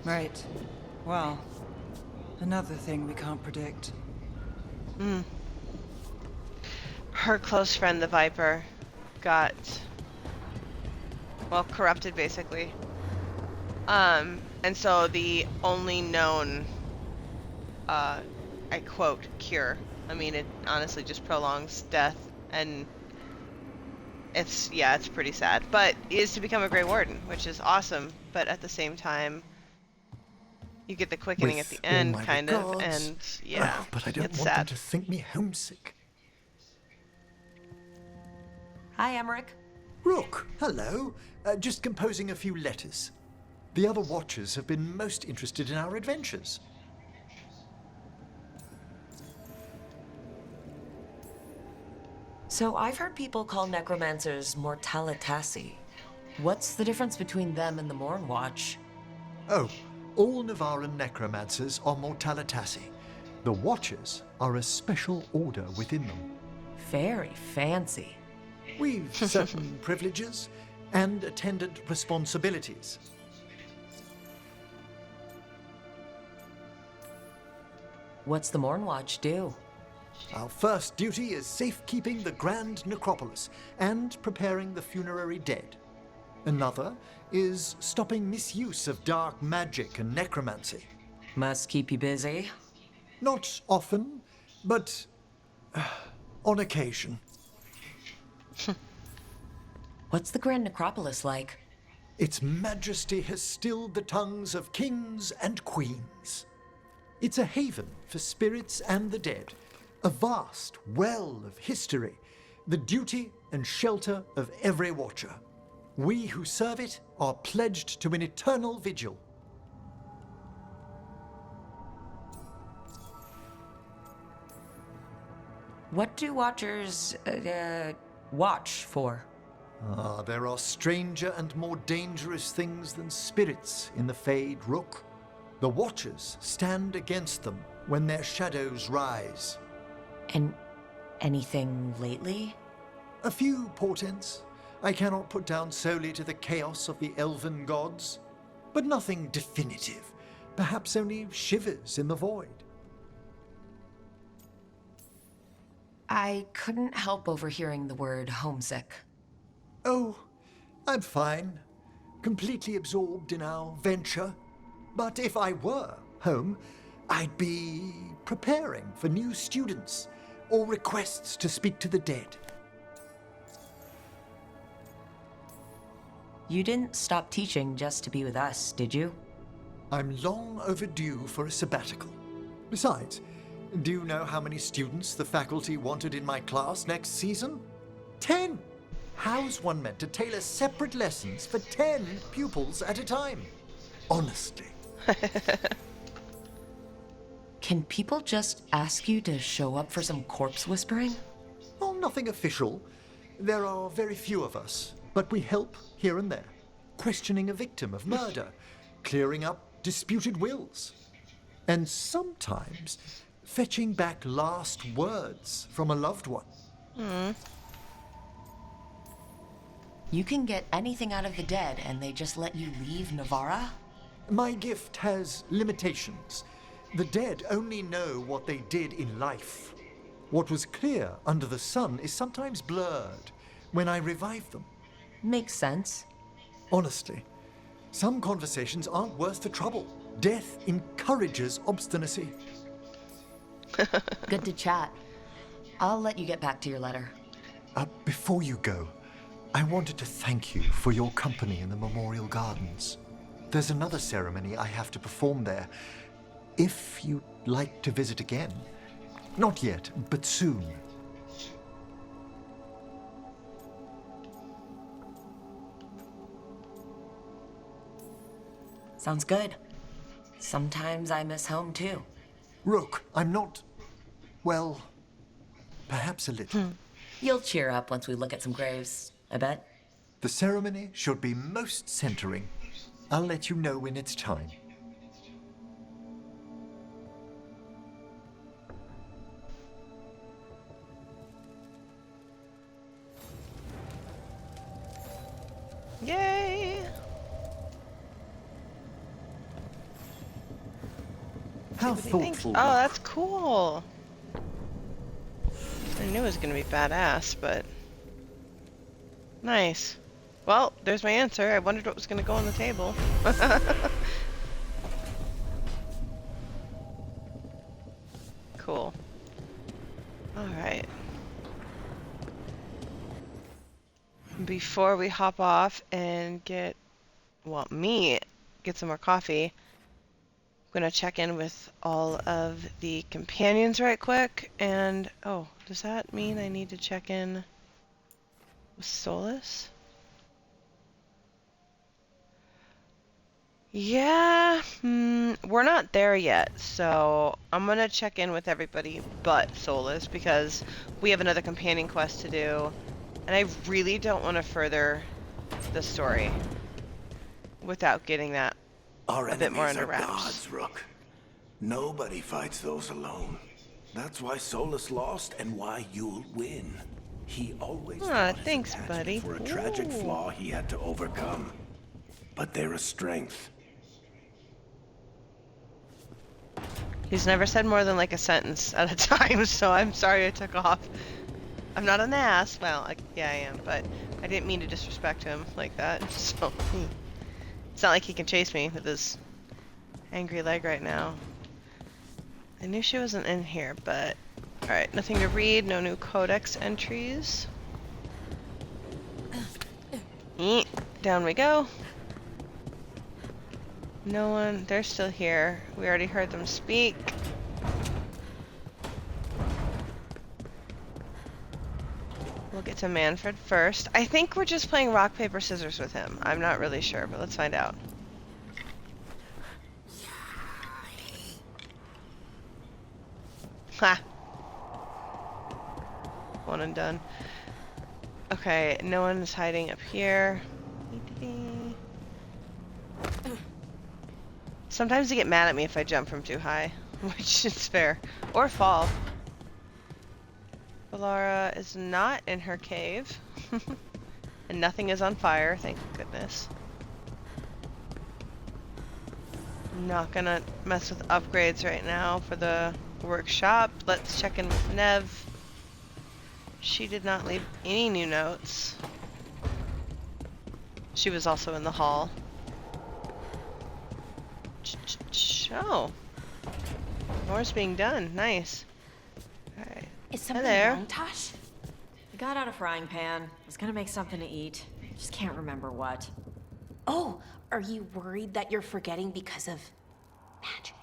Right. Well, another thing we can't predict. Her close friend, the Viper, got, well, corrupted, basically. And so the only known, I quote, cure, I mean, it honestly just prolongs death, and it's pretty sad, but is to become a Grey Warden, which is awesome, but at the same time, you get the quickening at the end, kind of, and yeah, but I don't it's want sad. them to think me homesick. Hi, Emmerich. Rook, hello. Just composing a few letters. The other Watchers have been most interested in our adventures. So I've heard people call necromancers mortalitasi. What's the difference between them and the Morn Watch? Oh, all Navaran necromancers are mortalitasi. The Watchers are a special order within them. Very fancy. We've certain privileges and attendant responsibilities. What's the Morn Watch do? Our first duty is safekeeping the Grand Necropolis and preparing the funerary dead. Another is stopping misuse of dark magic and necromancy. Must keep you busy. Not often, but on occasion. What's the Grand Necropolis like? Its majesty has stilled the tongues of kings and queens. It's a haven for spirits and the dead, a vast well of history, the duty and shelter of every Watcher. We who serve it are pledged to an eternal vigil. What do Watchers, watch for? There are stranger and more dangerous things than spirits in the Fade, Rook. The Watchers stand against them when their shadows rise. And anything lately? A few portents I cannot put down solely to the chaos of the elven gods, but nothing definitive. Perhaps only shivers in the void. I couldn't help overhearing the word homesick. Oh, I'm fine. Completely absorbed in our venture. But if I were home, I'd be preparing for new students or requests to speak to the dead. You didn't stop teaching just to be with us, did you? I'm long overdue for a sabbatical. Besides, do you know how many students the faculty wanted in my class next season? 10! How's one meant to tailor separate lessons for 10 pupils at a time? Honestly. Can people just ask you to show up for some corpse whispering? Oh, nothing official. There are very few of us, but we help here and there. Questioning a victim of murder, clearing up disputed wills. and sometimes fetching back last words from a loved one. You can get anything out of the dead and they just let you leave Navarra? My gift has limitations. The dead only know what they did in life. What was clear under the sun is sometimes blurred when I revive them. Makes sense. Honestly, some conversations aren't worth the trouble. Death encourages obstinacy. Good to chat. I'll let you get back to your letter. Before you go, I wanted to thank you for your company in the Memorial Gardens. There's another ceremony I have to perform there. If you'd like to visit again. Not yet, but soon. Sounds good. Sometimes I miss home too. Rook, I'm not... well, perhaps a little. You'll cheer up once we look at some graves, I bet. The ceremony should be most centering. I'll let you know when it's time. Yay! How See what he thinks. thoughtful. Oh, that's cool. I knew it was gonna be badass, but nice. Well, there's my answer. I wondered what was gonna go on the table. Cool. All right. Before we hop off and get, well, get some more coffee, I'm gonna check in with all of the companions right quick. And oh, does that mean I need to check in with Solus? Yeah, we're not there yet, so I'm gonna check in with everybody but Solus because we have another companion quest to do, and I really don't want to further the story without getting that Our a bit more enemies under are wraps. gods, Rook. Nobody fights those alone. That's why Solus lost and why you'll win. He always fought his Thanks, attachment buddy. for a tragic Ooh. flaw he had to overcome. But they're a strength. He's never said more than like a sentence at a time, so I'm sorry I took off. I'm not an ass. Well, yeah, I am, but I didn't mean to disrespect him like that. So it's not like he can chase me with his angry leg right now. I knew she wasn't in here, but alright, nothing to read, no new codex entries. Down we go. No one, they're still here. We already heard them speak. We'll get to Manfred first. I think we're just playing rock, paper, scissors with him. I'm not really sure, but let's find out. Ha! One and done. Okay, no one is hiding up here. Sometimes they get mad at me if I jump from too high, which is fair. Or fall. Valara is not in her cave. And nothing is on fire, thank goodness. I'm not gonna mess with upgrades right now for the workshop. Let's check in with Nev. She did not leave any new notes. She was also in the hall. Oh. More's being done. Nice. Alright. Is something wrong, Taash? I got out a frying pan. Was gonna make something to eat. Just can't remember what. Oh, are you worried that you're forgetting because of magic?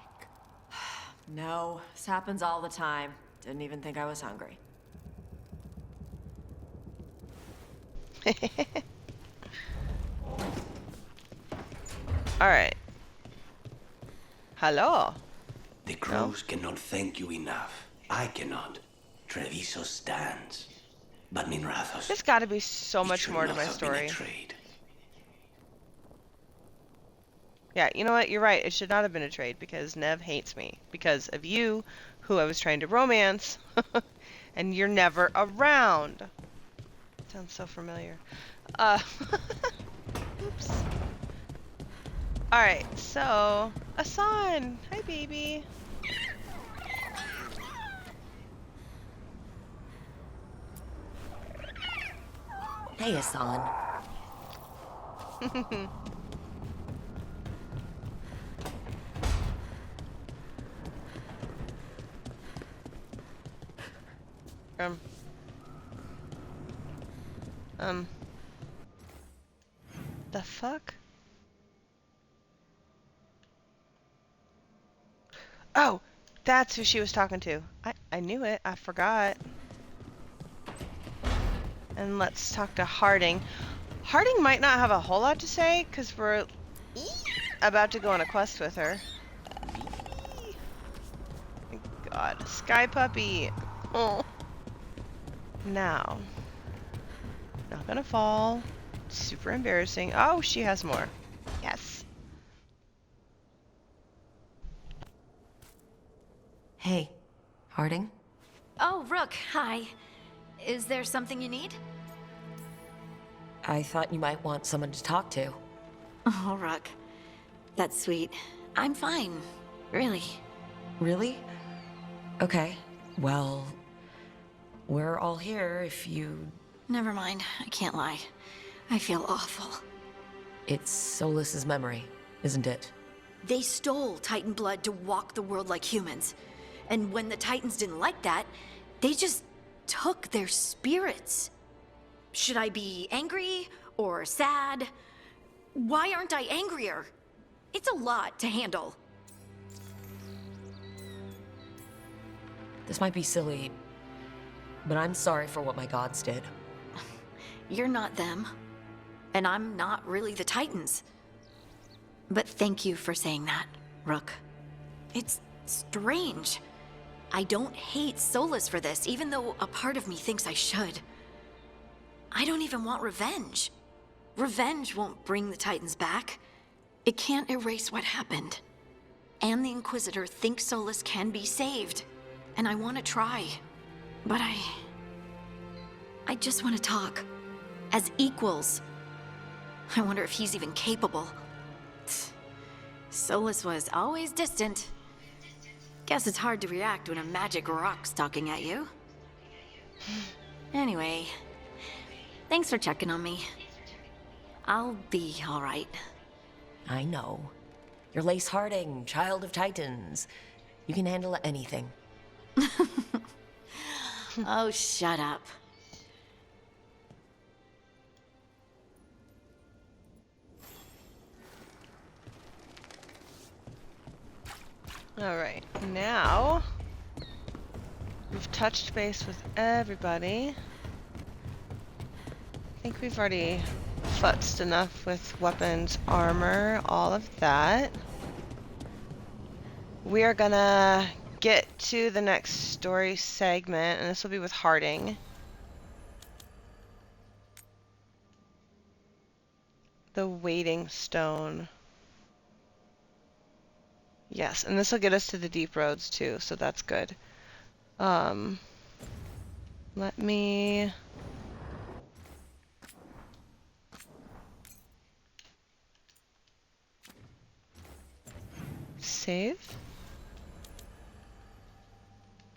No, this happens all the time. Didn't even think I was hungry. Alright. Hello. The crows cannot thank you enough. I cannot. Treviso stands. But Minrathos... There's gotta be so much more to my story. Yeah, you know what? You're right. It should not have been a trade because Nev hates me because of you, who I was trying to romance, and you're never around. Sounds so familiar. Oops. Alright, so, Asan! Hi, baby! Hey, Asan. The fuck? Oh! That's who she was talking to. I knew it. I forgot. And let's talk to Harding. Harding might not have a whole lot to say, because we're about to go on a quest with her. God. Sky Puppy! Oh. Now. Not gonna fall. Super embarrassing. Oh, she has more. Yes. Hey, Harding? Oh, Rook, hi. Is there something you need? I thought you might want someone to talk to. Oh, Rook. That's sweet. I'm fine. Really. Really? Okay. Well, we're all here if you... Never mind. I can't lie. I feel awful. It's Solas's memory, isn't it? They stole Titan blood to walk the world like humans. And when the Titans didn't like that, they just took their spirits. Should I be angry or sad? Why aren't I angrier? It's a lot to handle. This might be silly, but I'm sorry for what my gods did. You're not them. And I'm not really the Titans. But thank you for saying that, Rook. It's strange. I don't hate Solas for this, even though a part of me thinks I should. I don't even want revenge. Revenge won't bring the Titans back. It can't erase what happened. And the Inquisitor thinks Solas can be saved. And I want to try. But I just want to talk. As equals. I wonder if he's even capable. Solas was always distant. Guess it's hard to react when a magic rock's talking at you. Anyway, thanks for checking on me. I'll be all right. I know. You're Lace Harding, child of Titans. You can handle anything. Oh, shut up. Alright, now we've touched base with everybody. I think we've already futzed enough with weapons, armor, all of that. We are gonna get to the next story segment, and this will be with Harding. The Waiting Stone. Yes, and this will get us to the deep roads too, so that's good. Let me... save.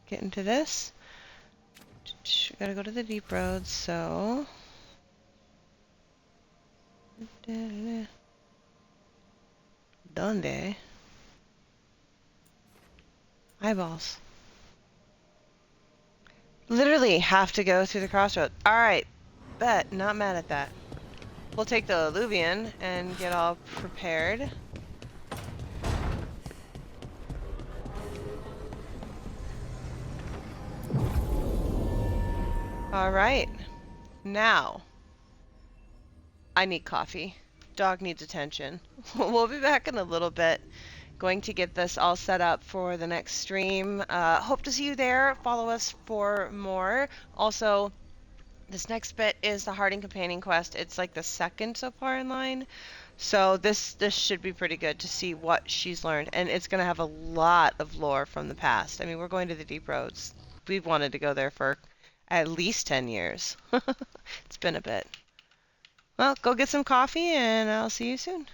Get into this. Gotta go to the deep roads, so... Donde? Eyeballs. Literally have to go through the crossroads. Alright, bet. Not mad at that. We'll take the Alluvian and get all prepared. Alright. Now. I need coffee. Dog needs attention. We'll be back in a little bit. Going to get this all set up for the next stream. Hope to see you there. Follow us for more. Also, this next bit is the Harding Companion Quest. It's like the second so far in line. So this should be pretty good to see what she's learned, and it's going to have a lot of lore from the past. I mean, we're going to the Deep Roads. We've wanted to go there for at least 10 years. It's been a bit. Well, go get some coffee, and I'll see you soon.